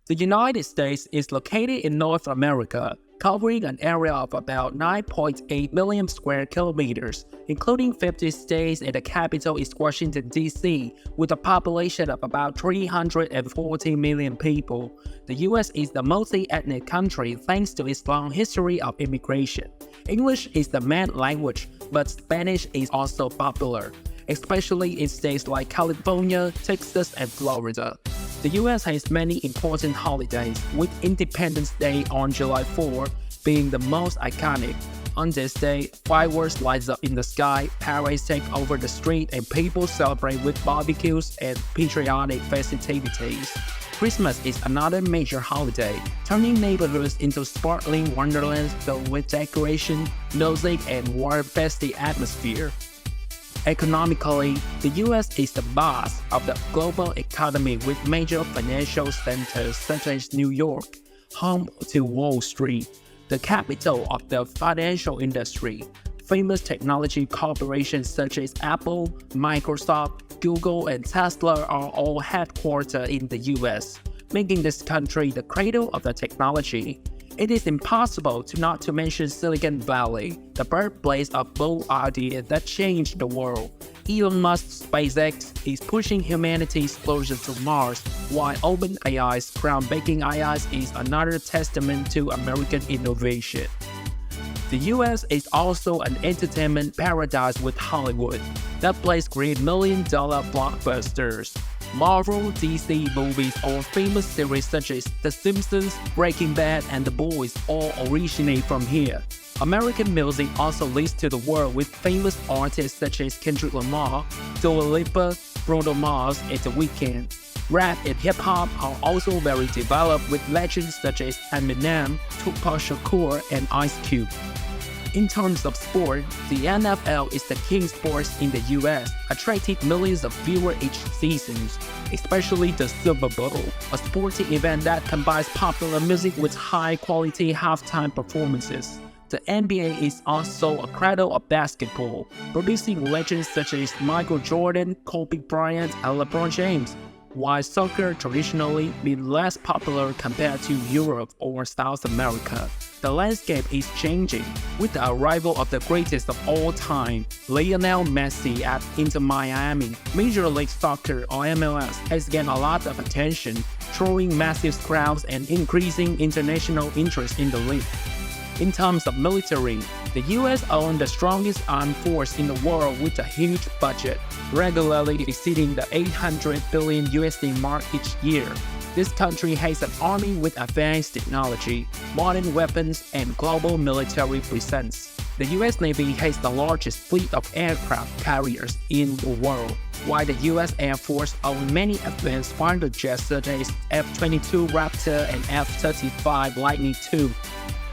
The United States is located in North America, covering an area of about 9.8 million square kilometers, including 50 states, and the capital is Washington, D.C., with a population of about 340 million people. The U.S. is the multi-ethnic country thanks to its long history of immigration. English is the main language, but Spanish is also popular, especially in states like California, Texas, and Florida. The US has many important holidays, with Independence Day on July 4 being the most iconic. On this day, fireworks light up in the sky, parades take over the street, and people celebrate with barbecues and patriotic festivities. Christmas is another major holiday, turning neighborhoods into sparkling wonderlands filled with decoration, music, and warm festive atmosphere. Economically, the US is the boss of the global economy with major financial centers such as New York, home to Wall Street, the capital of the financial industry. Famous technology corporations such as Apple, Microsoft, Google, and Tesla are all headquartered in the US, making this country the cradle of the technology. It is impossible not to mention Silicon Valley, the birthplace of bold ideas that changed the world. Elon Musk's SpaceX is pushing humanity's closer to Mars, while OpenAI's groundbreaking AI is another testament to American innovation. The US is also an entertainment paradise with Hollywood that plays great million-dollar blockbusters. Marvel, DC movies, or famous series such as The Simpsons, Breaking Bad, and The Boys all originate from here. American music also leads to the world with famous artists such as Kendrick Lamar, Dua Lipa, Bruno Mars, and The Weeknd. Rap and hip-hop are also very developed with legends such as Eminem, Tupac Shakur, and Ice Cube. In terms of sport, the NFL is the king sport in the US, attracting millions of viewers each season, especially the Super Bowl, a sporting event that combines popular music with high-quality halftime performances. The NBA is also a cradle of basketball, producing legends such as Michael Jordan, Kobe Bryant, and LeBron James. While soccer traditionally been less popular compared to Europe or South America, the landscape is changing. With the arrival of the greatest of all time, Lionel Messi at Inter Miami, Major League Soccer or MLS has gained a lot of attention, drawing massive crowds and increasing international interest in the league. In terms of military, the US owns the strongest armed force in the world with a huge budget, regularly exceeding the 800 billion USD mark each year. This country has an army with advanced technology, modern weapons, and global military presence. The US Navy has the largest fleet of aircraft carriers in the world, while the US Air Force owns many advanced fighter jets such as F-22 Raptor and F-35 Lightning II.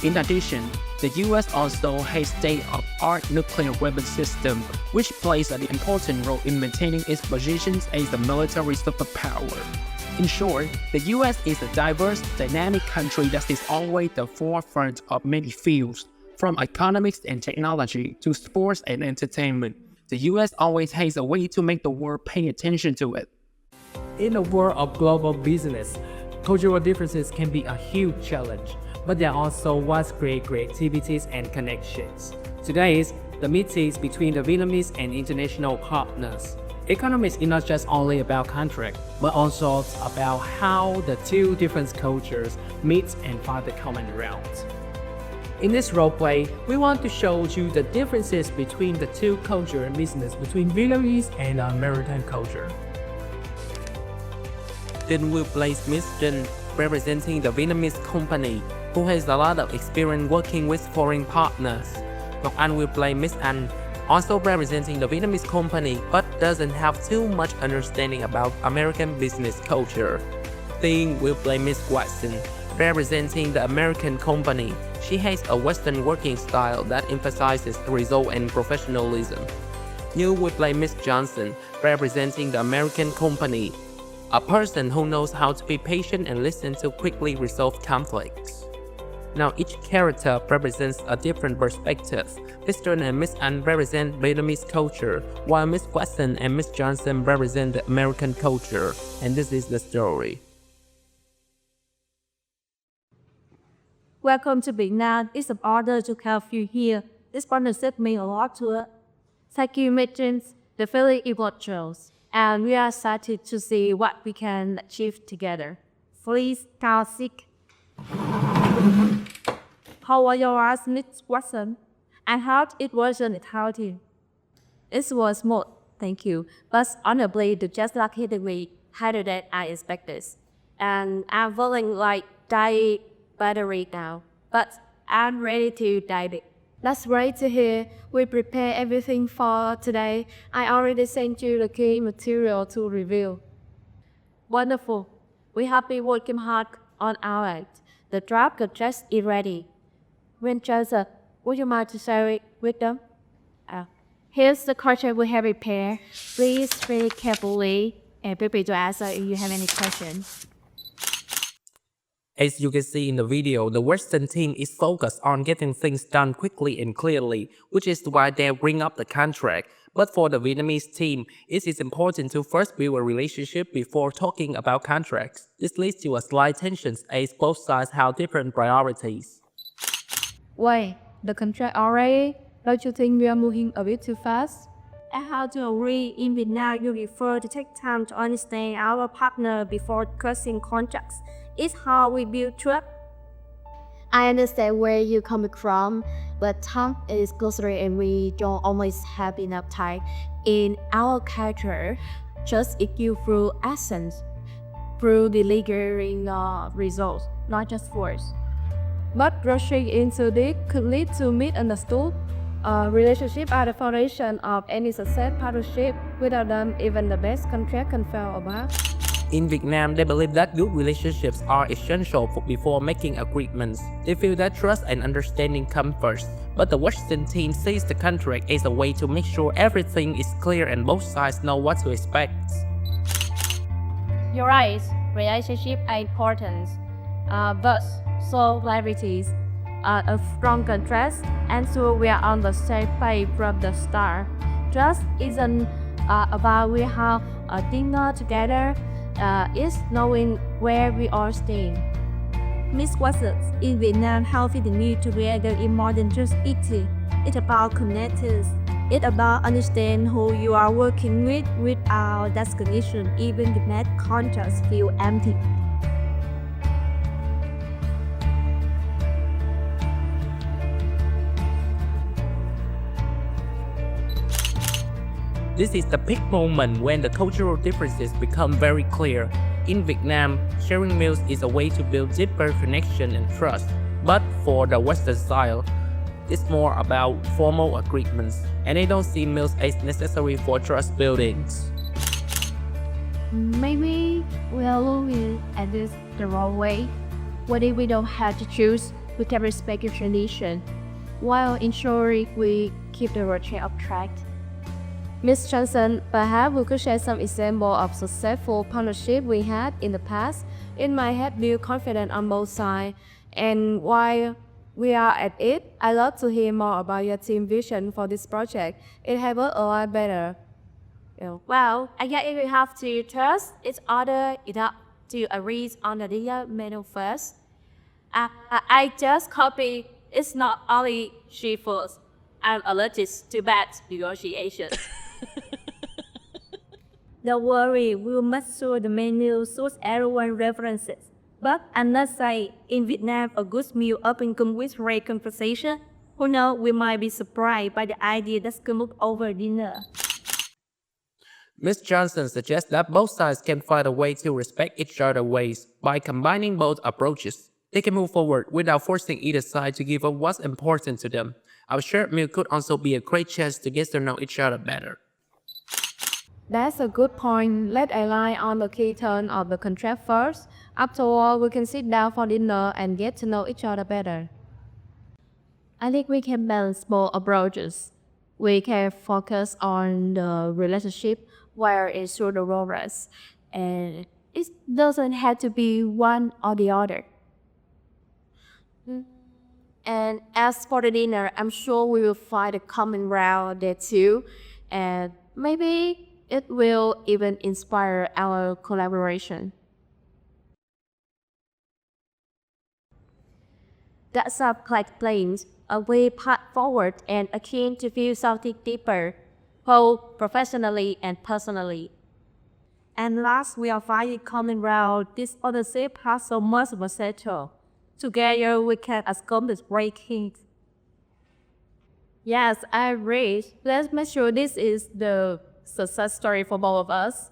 In addition, the US also has state-of-the-art nuclear weapon system, which plays an important role in maintaining its positions as a military superpower. In short, the US is a diverse, dynamic country that is always the forefront of many fields, from economics and technology to sports and entertainment. The US always has a way to make the world pay attention to it. In the world of global business, cultural differences can be a huge challenge, but there are also what create creativities and connections. Today is the meetings between the Vietnamese and international partners. Economics is not just only about contract, but also about how the two different cultures meet and find the common ground. In this roleplay, we want to show you the differences between the two culture and business between Vietnamese and American culture. Then we'll place Miss Jin, representing the Vietnamese company, who has a lot of experience working with foreign partners. Ngọc Anh will play Miss Anh, also representing the Vietnamese company but doesn't have too much understanding about American business culture. Thing will play Miss Watson, representing the American company. She has a Western working style that emphasizes result and professionalism. Như will play Miss Johnson, representing the American company, a person who knows how to be patient and listen to quickly resolve conflicts. Now each character represents a different perspective. Mr. and Miss Anh represent Vietnamese culture, while Miss Watson and Miss Johnson represent the American culture. And this is the story. Welcome to Vietnam. It's an honor to have you here. This partnership means a lot to us. Thank you, Midterm. The feeling evolves, and we are excited to see what we can achieve together. Please, Tausik. How was your last next question? I heard it wasn't healthy. It was smooth, thank you, but honestly, the just lucky that we harder than I expected. And I'm feeling like die battery now, but I'm ready to dive it. That's great to hear. We prepare everything for today. I already sent you the key material to review. Wonderful. We have been working hard on our end. The draft contract is ready. Winchester, would you mind to share it with them? Here's the contract we have prepared. Please read it carefully and prepare to answer if you have any questions. As you can see in the video, the Western team is focused on getting things done quickly and clearly, which is why they bring up the contract. But for the Vietnamese team, it is important to first build a relationship before talking about contracts. This leads to a slight tension as both sides have different priorities. Wait, the contract already? Don't you think we are moving a bit too fast? I have to agree, in Vietnam you prefer to take time to understand our partner before discussing contracts. It's how we build trust. I understand where you're coming from, but time is closer and we don't always have enough time. In our culture, just EQ through actions, through delivering results, not just words. But rushing into this could lead to misunderstood. Relationships are the foundation of any success partnership. Without them, even the best contract can fail apart. In Vietnam, they believe that good relationships are essential before making agreements. They feel that trust and understanding come first. But the Western team sees the contract as a way to make sure everything is clear and both sides know what to expect. You're right, relationships are important, but so clarities are a strong contrast, and so we are on the same page from the start. Trust isn't about we have a dinner together, it's knowing where we are staying. Miss Watsons, in Vietnam, healthy the need together is more than just eating. It's about connections. It's about understanding who you are working with without that connection, even the bad contracts feel empty. This is the peak moment when the cultural differences become very clear. In Vietnam, sharing meals is a way to build deeper connection and trust. But for the Western style, it's more about formal agreements, and they don't see meals as necessary for trust building. Maybe we are looking at this the wrong way. What if we don't have to choose? We can respect your tradition, while ensuring we keep the road train on track. Ms. Johnson, perhaps we could share some examples of successful partnership we had in the past. It might help build confidence on both sides. And while we are at it, I'd love to hear more about your team vision for this project. It helps us a lot better. Well, I guess if we have to trust each other enough to agree on the deal menu first. I just copy. It's not only she first. I'm allergic to bad negotiation. Don't worry, we'll make sure the menu suits everyone's references. But I'm not saying in Vietnam a good meal often comes with great conversation. Who knows, we might be surprised by the idea that's come up over dinner. Ms. Johnson suggests that both sides can find a way to respect each other's ways. By combining both approaches, they can move forward without forcing either side to give up what's important to them. Our shared meal could also be a great chance to get to know each other better. That's a good point. Let's align on the key terms of the contract first. After all, we can sit down for dinner and get to know each other better. I think we can balance both approaches. We can focus on the relationship while ensure the progress, and it doesn't have to be one or the other. And as for the dinner, I'm sure we will find a common ground there too. And maybe it will even inspire our collaboration. That's a like planes, a way path forward and akin to feel something deeper, both professionally and personally. And last, we are finding common ground. This ownership has so much potential. Together, we can accomplish great things. Yes, I agree. Let's make sure this is the success story for both of us.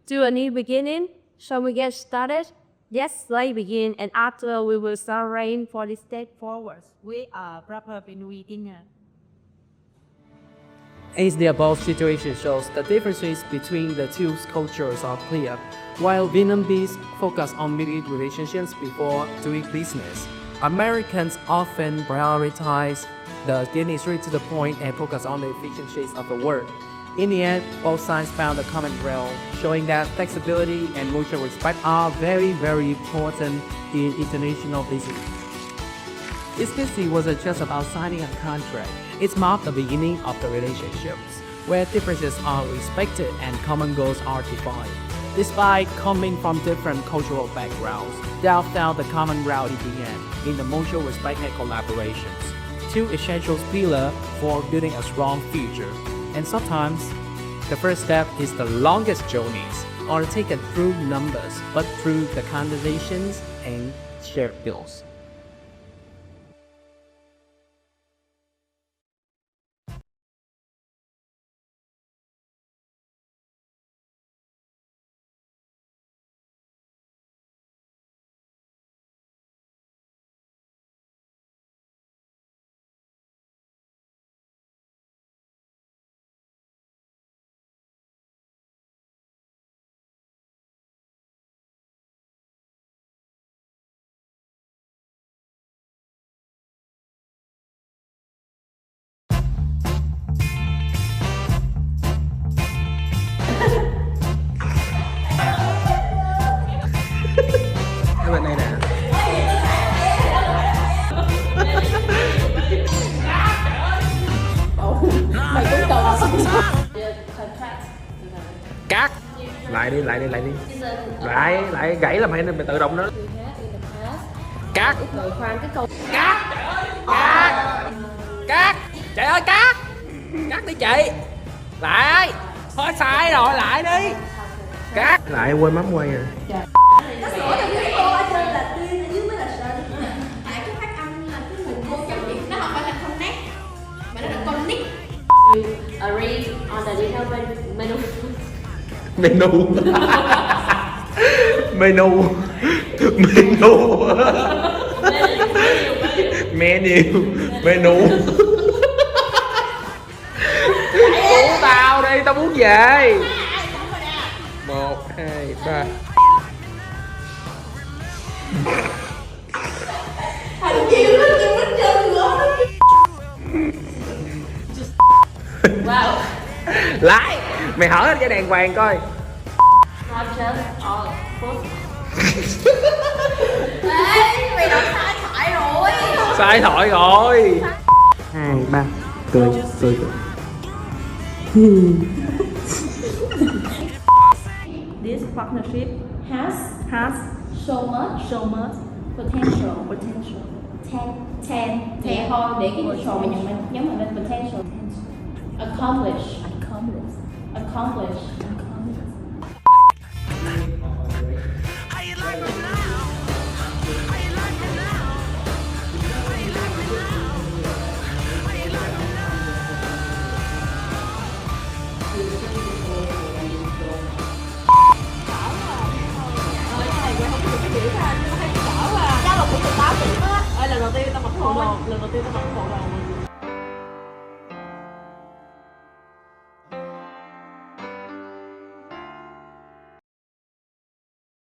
Do a new beginning. Shall we get started? Yes, let's begin, and after we will start rain for the step forward. We are prepared in waiting. As the above situation shows, the differences between the two cultures are clear. While Vietnamese focus on building relationships before doing business, Americans often prioritize the getting straight to the point and focus on the efficiencies of the work. In the end, both sides found a common ground, showing that flexibility and mutual respect are very, very important in international business. This visit wasn't just about signing a contract. It marked the beginning of the relationships, where differences are respected and common goals are defined. Despite coming from different cultural backgrounds, they all found the common ground in the end, in the mutual respect and collaborations. Two essential pillars for building a strong future. And sometimes, the first step is the longest journeys, or taken through numbers, but through the conversations and shared goals. Cái bên này nè. Cắt. Lại đi. Lại gãy là mày tự động đó. Cắt. Cắt. Chị ơi cắt. Cắt đi chị. Lại. Thôi sai rồi, lại đi. Cắt. Lại quên mắm quay rồi. Read on the detailed menu. Menu. Cứu tao đi, tao muốn về. 1, 2, 3. Wow. Lại. Mày hở cái đèn vàng coi. Not just all food. Ê, mày đã sai thoại rồi. Sai thoại rồi. 2, 3. Cười. This partnership has so much potential. Thì thôi để cái potential mình nhấn mạnh lên potential. Accomplish. Lần đầu tiên tao mặc bộ đồ